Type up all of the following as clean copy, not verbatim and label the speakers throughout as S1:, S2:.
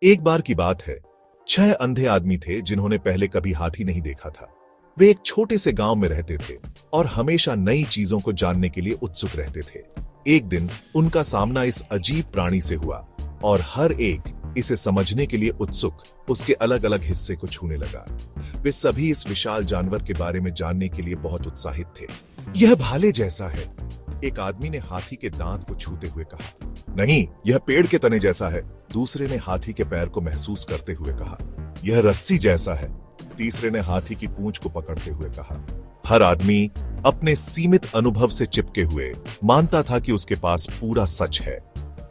S1: एक बार की बात है, 6 अंधे आदमी थे जिन्होंने पहले कभी हाथी नहीं देखा था। वे एक छोटे से गांव में रहते थे और हमेशा नई चीजों को जानने के लिए उत्सुक रहते थे। एक दिन उनका सामना इस अजीब प्राणी से हुआ और हर एक इसे समझने के लिए उत्सुक उसके अलग अलग हिस्से को छूने लगा। वे सभी इस विशाल जानवर के बारे में जानने के लिए बहुत उत्साहित थे। यह भाले जैसा है, एक आदमी ने हाथी के दांत को छूते हुए कहा। नहीं, यह पेड़ के तने जैसा है, दूसरे ने हाथी के पैर को महसूस करते हुए कहा। यह रस्सी जैसा है, तीसरे ने हाथी की पूंछ को पकड़ते हुए कहा। हर आदमी अपने सीमित अनुभव से चिपके हुए मानता था कि उसके पास पूरा सच है।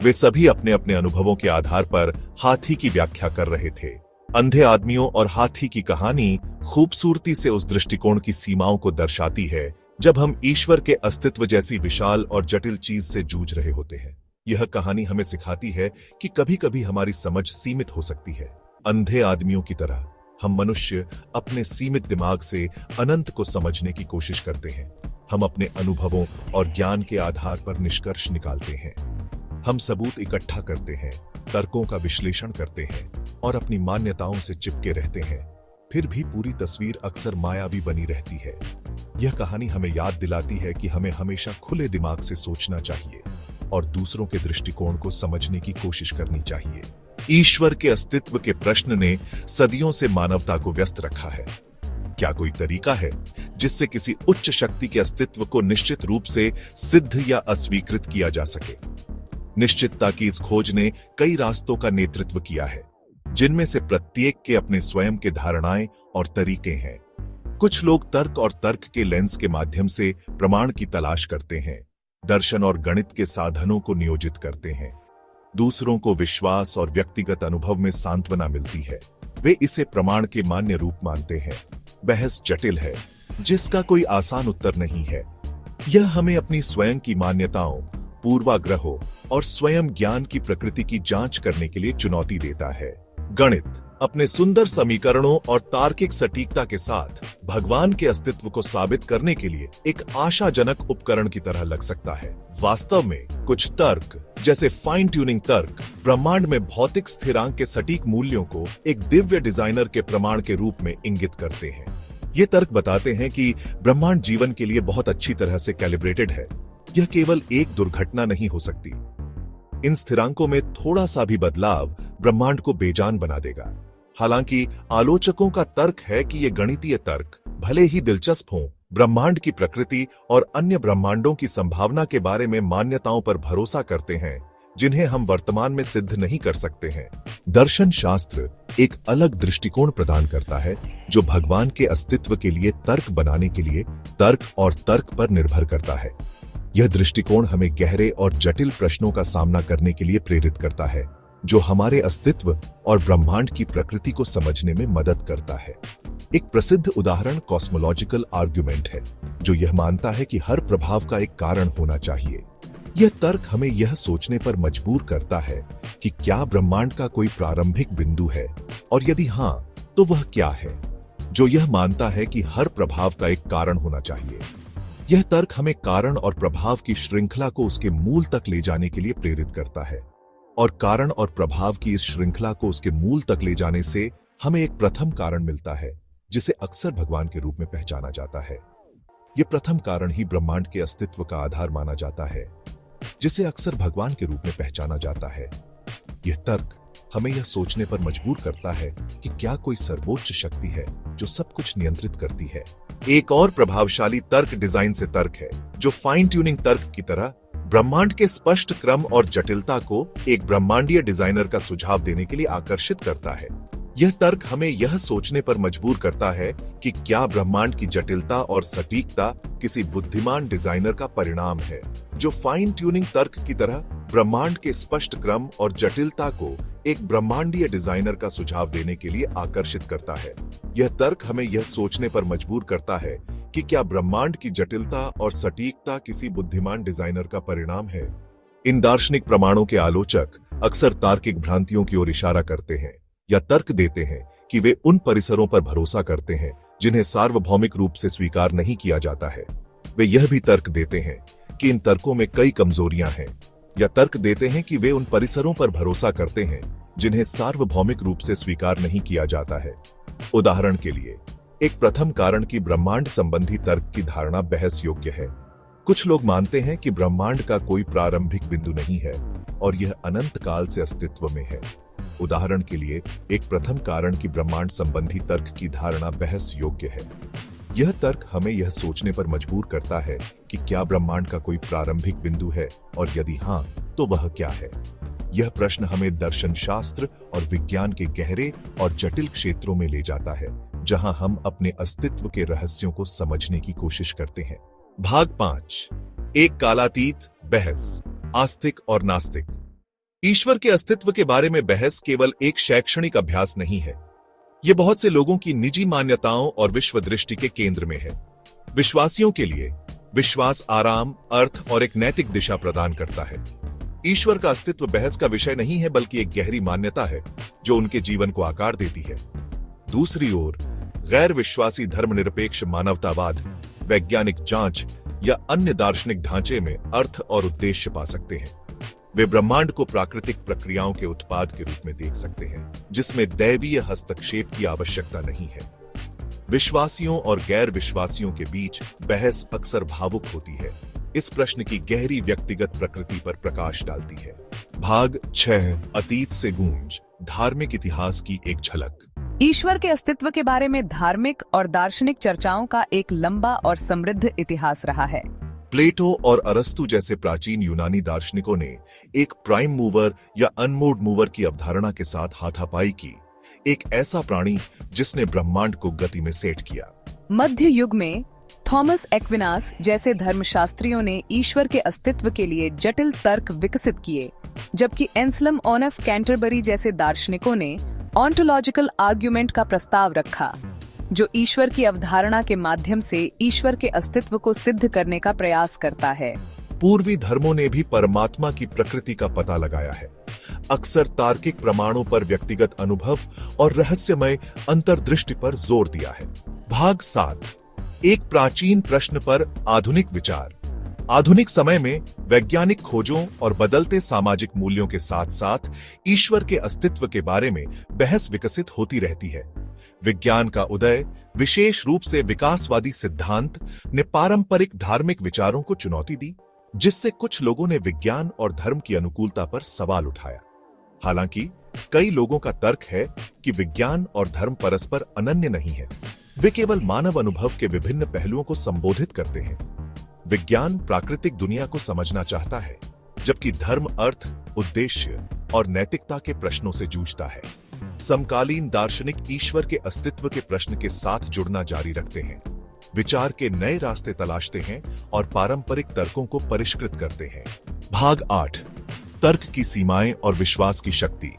S1: वे सभी अपने अपने अनुभवों के आधार पर हाथी की व्याख्या कर रहे थे। अंधे आदमियों और हाथी की कहानी खूबसूरती से उस दृष्टिकोण की सीमाओं को दर्शाती है जब हम ईश्वर के अस्तित्व जैसी विशाल और जटिल चीज से जूझ रहे होते हैं। यह कहानी हमें सिखाती है कि कभी कभी हमारी समझ सीमित हो सकती है। अंधे आदमियों की तरह हम मनुष्य अपने सीमित दिमाग से अनंत को समझने की कोशिश करते हैं। हम अपने अनुभवों और ज्ञान के आधार पर निष्कर्ष निकालते हैं। हम सबूत इकट्ठा करते हैं, तर्कों का विश्लेषण करते हैं और अपनी मान्यताओं से चिपके रहते हैं। फिर भी पूरी तस्वीर अक्सर मायावी बनी रहती है। यह कहानी हमें याद दिलाती है कि हमें हमेशा खुले दिमाग से सोचना चाहिए और दूसरों के दृष्टिकोण को समझने की कोशिश करनी चाहिए। ईश्वर के अस्तित्व के प्रश्न ने सदियों से मानवता को व्यस्त रखा है। क्या कोई तरीका है जिससे किसी उच्च शक्ति के अस्तित्व को निश्चित रूप से सिद्ध या अस्वीकृत किया जा सके? निश्चितता की इस खोज ने कई रास्तों का नेतृत्व किया है, जिनमें से प्रत्येक के अपने स्वयं के धारणाएं और तरीके हैं। कुछ लोग तर्क और तर्क के लेंस के माध्यम से प्रमाण की तलाश करते हैं, दर्शन और गणित के साधनों को नियोजित करते हैं। दूसरों को विश्वास और व्यक्तिगत अनुभव में सांत्वना मिलती है। वे इसे प्रमाण के मान्य रूप मानते हैं। बहस जटिल है, जिसका कोई आसान उत्तर नहीं है। यह हमें अपनी स्वयं की मान्यताओं, पूर्वाग्रहों और स्वयं ज्ञान की प्रकृति की जांच करने के लिए चुनौती देता है। गणित अपने सुंदर समीकरणों और तार्किक सटीकता के साथ भगवान के अस्तित्व को साबित करने के लिए एक आशाजनक उपकरण की तरह लग सकता है। वास्तव में कुछ तर्क, जैसे फाइन ट्यूनिंग तर्क, ब्रह्मांड में भौतिक स्थिरांक के सटीक मूल्यों को एक दिव्य डिजाइनर के प्रमाण के रूप में इंगित करते हैं। ये तर्क बताते हैं कि ब्रह्मांड जीवन के लिए बहुत अच्छी तरह से कैलिब्रेटेड है। यह केवल एक दुर्घटना नहीं हो सकती। इन स्थिरांकों में थोड़ा सा भी बदलाव ब्रह्मांड को बेजान बना देगा। हालांकि आलोचकों का तर्क है कि ये गणितीय तर्क भले ही दिलचस्प हों, ब्रह्मांड की प्रकृति और अन्य ब्रह्मांडों की संभावना के बारे में मान्यताओं पर भरोसा करते हैं जिन्हें हम वर्तमान में सिद्ध नहीं कर सकते हैं। दर्शन शास्त्र एक अलग दृष्टिकोण प्रदान करता है जो भगवान के अस्तित्व के लिए तर्क बनाने के लिए तर्क और तर्क पर निर्भर करता है। यह दृष्टिकोण हमें गहरे और जटिल प्रश्नों का सामना करने के लिए प्रेरित करता है, जो हमारे अस्तित्व और ब्रह्मांड की प्रकृति को समझने में मदद करता है। एक प्रसिद्ध उदाहरण कॉस्मोलॉजिकल आर्गुमेंट है, जो यह मानता है कि हर प्रभाव का एक कारण होना चाहिए। यह तर्क हमें यह सोचने पर मजबूर करता है कि क्या ब्रह्मांड का कोई प्रारंभिक बिंदु है, और यदि हां, तो वह क्या है, जो यह मानता है कि हर प्रभाव का एक कारण होना चाहिए। यह तर्क हमें कारण और प्रभाव की श्रृंखला को उसके मूल तक ले जाने के लिए प्रेरित करता है, और कारण और प्रभाव की इस श्रृंखला को उसके मूल तक ले जाने से हमें एक प्रथम कारण मिलता है, जिसे अक्सर भगवान के रूप में पहचाना जाता है। यह प्रथम कारण ही ब्रह्मांड के अस्तित्व का आधार माना जाता है, जिसे अक्सर भगवान के रूप में पहचाना जाता है। यह तर्क हमें यह सोचने पर मजबूर करता है कि क्या कोई सर्वोच्च शक्ति है जो सब कुछ नियंत्रित करती है। एक और प्रभावशाली तर्क डिजाइन से तर्क है, जो फाइन ट्यूनिंग तर्क की तरह ब्रह्मांड के स्पष्ट क्रम और जटिलता को एक ब्रह्मांडीय डिजाइनर का सुझाव देने के लिए आकर्षित करता है। यह तर्क हमें यह सोचने पर मजबूर करता है कि क्या ब्रह्मांड की जटिलता और सटीकता किसी बुद्धिमान डिजाइनर का परिणाम है, जो फाइन ट्यूनिंग तर्क की तरह ब्रह्मांड के स्पष्ट क्रम और जटिलता को एक ब्रह्मांडीय डिजाइनर का सुझाव देने के लिए आकर्षित करता है। यह तर्क हमें यह सोचने पर मजबूर करता है कि क्या ब्रह्मांड की जटिलता और सटीकता किसी बुद्धिमान डिजाइनर का परिणाम है। इन दार्शनिक प्रमाणों के आलोचक अक्सर तार्किक भ्रांतियों की ओर इशारा करते हैं या तर्क देते हैं कि वे उन परिसरों पर भरोसा करते हैं जिन्हें सार्वभौमिक रूप से स्वीकार नहीं किया जाता है। वे यह भी तर्क देते हैं कि इन तर्कों में कई कमजोरियां हैं, या तर्क देते हैं कि वे उन परिसरों पर भरोसा करते हैं जिन्हें सार्वभौमिक रूप से स्वीकार नहीं किया जाता है। उदाहरण के लिए, एक प्रथम कारण की ब्रह्मांड संबंधी तर्क की धारणा बहस योग्य है। कुछ लोग मानते हैं कि ब्रह्मांड का कोई प्रारंभिक बिंदु नहीं है और यह अनंत काल से अस्तित्व में है। उदाहरण के लिए, एक प्रथम कारण की ब्रह्मांड संबंधी तर्क की धारणा बहस योग्य है। यह तर्क हमें यह सोचने पर मजबूर करता है कि क्या ब्रह्मांड का कोई प्रारंभिक बिंदु है और यदि हां, तो वह क्या है। यह प्रश्न हमें दर्शन शास्त्र और विज्ञान के गहरे और जटिल क्षेत्रों में ले जाता है, जहां हम अपने अस्तित्व के रहस्यों को समझने की कोशिश करते हैं। भाग 5, एक कालातीत बहस, आस्तिक और नास्तिक। ईश्वर के अस्तित्व के बारे में बहस केवल एक शैक्षणिक अभ्यास नहीं है। यह बहुत से लोगों की निजी मान्यताओं और विश्व दृष्टि के केंद्र में है। विश्वासियों के लिए विश्वास आराम, अर्थ और एक नैतिक दिशा प्रदान करता है। ईश्वर का अस्तित्व बहस का विषय नहीं है, बल्कि एक गहरी मान्यता है जो उनके जीवन को आकार देती है। दूसरी ओर, गैर विश्वासी धर्मनिरपेक्ष मानवतावाद, वैज्ञानिक जांच या अन्य दार्शनिक ढांचे में अर्थ और उद्देश्य पा सकते हैं। वे ब्रह्मांड को प्राकृतिक प्रक्रियाओं के उत्पाद के रूप में देख सकते हैं, जिसमें दैवीय हस्तक्षेप की आवश्यकता नहीं है। विश्वासियों और गैर विश्वासियों के बीच बहस अक्सर भावुक होती है, इस प्रश्न की गहरी व्यक्तिगत प्रकृति पर प्रकाश डालती है। भाग 6, अतीत से गूंज, धार्मिक इतिहास की एक झलक।
S2: ईश्वर के अस्तित्व के बारे में धार्मिक और दार्शनिक चर्चाओं का एक लंबा और समृद्ध इतिहास रहा है।
S1: प्लेटो और अरस्तु जैसे प्राचीन यूनानी दार्शनिकों ने एक प्राइम मूवर या अनमूव्ड मूवर की अवधारणा के साथ हाथापाई की, एक ऐसा प्राणी जिसने ब्रह्मांड को गति में सेट किया।
S2: मध्य युग में थॉमस एक्विनास जैसे धर्मशास्त्रियों ने ईश्वर के अस्तित्व के लिए जटिल तर्क विकसित किए, जबकि एंसलम ऑफ कैंटरबरी जैसे दार्शनिकों ने ऑन्टोलॉजिकल आर्ग्यूमेंट का प्रस्ताव रखा, जो ईश्वर की अवधारणा के माध्यम से ईश्वर के अस्तित्व को सिद्ध करने का प्रयास करता है।
S1: पूर्वी धर्मों ने भी परमात्मा की प्रकृति का पता लगाया है, अक्सर तार्किक प्रमाणों पर व्यक्तिगत अनुभव और रहस्यमय अंतर्दृष्टि पर जोर दिया है। भाग 7, एक प्राचीन प्रश्न पर आधुनिक विचार। आधुनिक समय में वैज्ञानिक खोजों और बदलते सामाजिक मूल्यों के साथ साथ ईश्वर के अस्तित्व के बारे में बहस विकसित होती रहती है। विज्ञान का उदय, विशेष रूप से विकासवादी सिद्धांत, ने पारंपरिक धार्मिक विचारों को चुनौती दी, जिससे कुछ लोगों ने विज्ञान और धर्म की अनुकूलता पर सवाल उठाया। हालांकि कई लोगों का तर्क है कि विज्ञान और धर्म परस्पर अनन्य नहीं है, वे केवल मानव अनुभव के विभिन्न पहलुओं को संबोधित करते हैं। विज्ञान प्राकृतिक दुनिया को समझना चाहता है, जबकि धर्म अर्थ, उद्देश्य और नैतिकता के प्रश्नों से जूझता है। समकालीन दार्शनिक ईश्वर के अस्तित्व के प्रश्न के साथ जुड़ना जारी रखते हैं, विचार के नए रास्ते तलाशते हैं और पारंपरिक तर्कों को परिष्कृत करते हैं। भाग 8, तर्क की सीमाएं और विश्वास की शक्ति।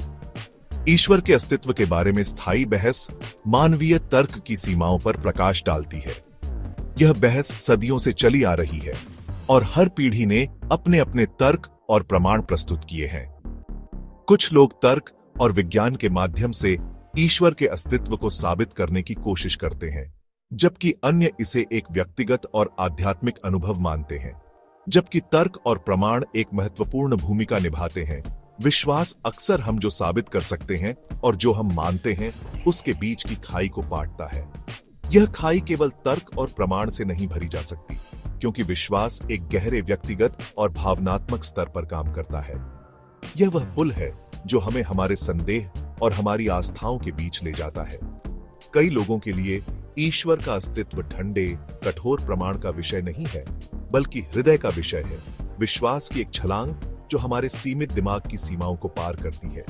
S1: ईश्वर के अस्तित्व के बारे में स्थायी बहस मानवीय तर्क की सीमाओं पर प्रकाश डालती है। यह बहस सदियों से चली आ रही है और हर पीढ़ी ने अपने अपने तर्क और प्रमाण प्रस्तुत किए हैं। कुछ लोग तर्क और विज्ञान के माध्यम से ईश्वर के अस्तित्व को साबित करने की कोशिश करते हैं, जबकि अन्य इसे एक व्यक्तिगत और आध्यात्मिक अनुभव मानते हैं। जबकि तर्क और प्रमाण एक महत्वपूर्ण भूमिका निभाते हैं, विश्वास अक्सर हम जो साबित कर सकते हैं और जो हम मानते हैं उसके बीच की खाई को पाटता है। यह खाई केवल तर्क और प्रमाण से नहीं भरी जा सकती, क्योंकि विश्वास एक गहरे व्यक्तिगत और भावनात्मक स्तर पर काम करता है। यह वह पुल है जो हमें हमारे संदेह और हमारी आस्थाओं के बीच ले जाता है। कई लोगों के लिए ईश्वर का अस्तित्व ठंडे, कठोर प्रमाण का विषय नहीं है, बल्कि हृदय का विषय है। विश्वास की एक छलांग जो हमारे सीमित दिमाग की सीमाओं को पार करती है।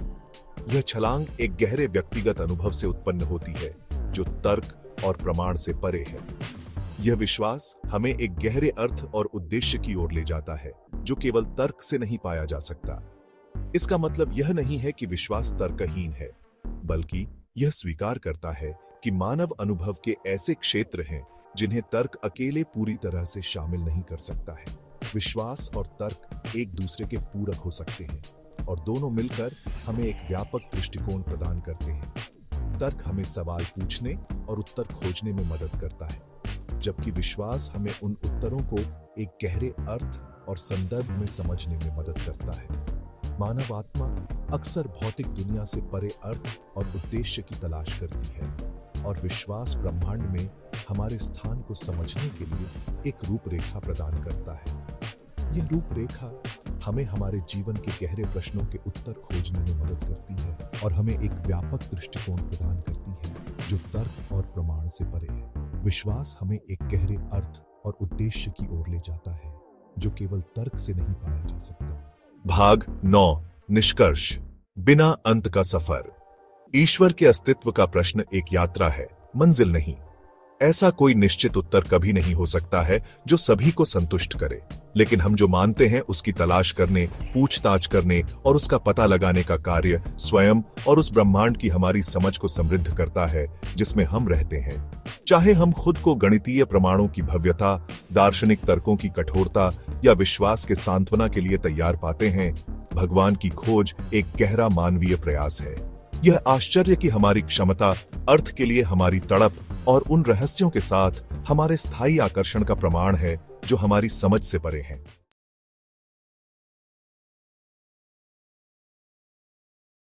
S1: यह छलांग एक गहरे व्यक्तिगत अनुभव से उत्पन्न होती है, जो तर्क और प्रमाण से परे है। यह विश्वास हमें एक गहरे अर्थ और उद्देश्य की ओर ले जाता है, जो केवल तर्क से नहीं पाया जा सकता। इसका मतलब यह नहीं है कि विश्वास तर्कहीन है, बल्कि यह स्वीकार करता है कि मानव अनुभव के ऐसे क्षेत्र हैं जिन्हें तर्क अकेले पूरी तरह से शामिल नहीं कर सकता है। विश्वास और तर्क एक दूसरे के पूरक हो सकते हैं और दोनों मिलकर हमें एक व्यापक दृष्टिकोण प्रदान करते हैं। तर्क हमें सवाल पूछने और उत्तर खोजने में मदद करता है, जबकि विश्वास हमें उन उत्तरों को एक गहरे अर्थ और संदर्भ में समझने में मदद करता है। मानव आत्मा अक्सर भौतिक दुनिया से परे अर्थ और उद्देश्य की तलाश करती है और विश्वास ब्रह्मांड में हमारे स्थान को समझने के लिए एक रूपरेखा प्रदान करता है। यह रूपरेखा हमें हमारे जीवन के गहरे प्रश्नों के उत्तर खोजने में मदद करती है और हमें एक व्यापक दृष्टिकोण प्रदान करती है जो तर्क और प्रमाण से परे है। विश्वास हमें एक गहरे अर्थ और उद्देश्य की ओर ले जाता है जो केवल तर्क से नहीं पाया जा सकता। भाग 9 निष्कर्ष। बिना अंत का सफर। ईश्वर के अस्तित्व का प्रश्न एक यात्रा है, मंजिल नहीं। ऐसा कोई निश्चित उत्तर कभी नहीं हो सकता है जो सभी को संतुष्ट करे, लेकिन हम जो मानते हैं उसकी तलाश करने, पूछताछ करने और उसका पता लगाने का कार्य स्वयं और उस ब्रह्मांड की हमारी समझ को समृद्ध करता है जिसमें हम रहते हैं। चाहे हम खुद को गणितीय प्रमाणों की भव्यता, दार्शनिक तर्कों की कठोरता या विश्वास के सांत्वना के लिए तैयार पाते हैं, भगवान की खोज एक गहरा मानवीय प्रयास है। यह आश्चर्य की हमारी क्षमता, अर्थ के लिए हमारी तड़प और उन रहस्यों के साथ हमारे स्थायी आकर्षण का प्रमाण है जो हमारी समझ से परे हैं।